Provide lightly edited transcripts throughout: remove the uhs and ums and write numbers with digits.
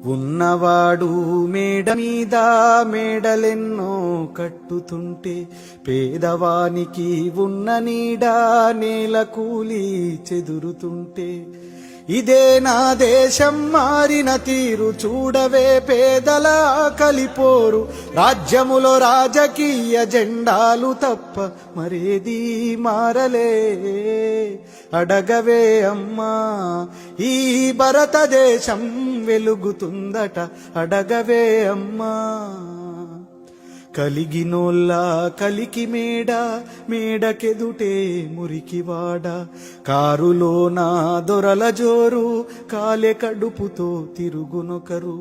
ఉన్నవాడు మేడ మీద మేడలెన్నో కట్టుతుంటే పేదవానికి ఉన్న నీడ నేల కూలి చెదురుతుంటే ఇదే నా దేశం మారిన తీరు చూడవే పేదల కలిపోరు రాజ్యములో రాజకీయ జెండాలు తప్ప మరేది మారలే అడగవే అమ్మా ఈ భారతదేశం వెలుగుతుందట అడగవే అమ్మా కలిగినోళ్ళ కలికి మేడకెదుటే మురికివాడ కారులోన దొరల జోరు కాలే కడుపుతో తిరుగునొకరు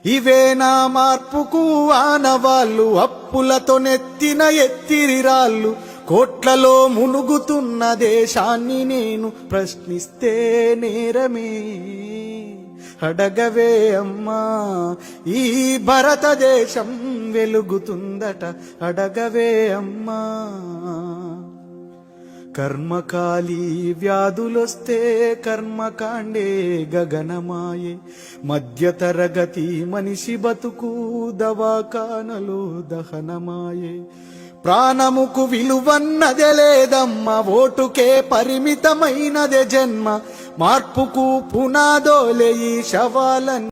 ఇవే నా మార్పుకు ఆనవాళ్ళు అప్పులతో నెత్తిన ఎత్తిరిరాళ్ళు కోట్లలో మునుగుతున్న దేశాన్ని నేను ప్రశ్నిస్తే నేరమే అడగవే అమ్మా ఈ భారతదేశం వెలుగుతుందట అడగవే అమ్మా కర్మకాలి వ్యాధులొస్తే కర్మకాండే గగనమాయే మధ్యతరగతి మనిషి బతుకు దవాఖానలో దహనమాయే ప్రాణముకు విలువన్నదే లేదమ్మ ఓటుకే పరిమితమైనదే జన్మ మార్పుకు పునాదోలే ఈ శవాలన్నీ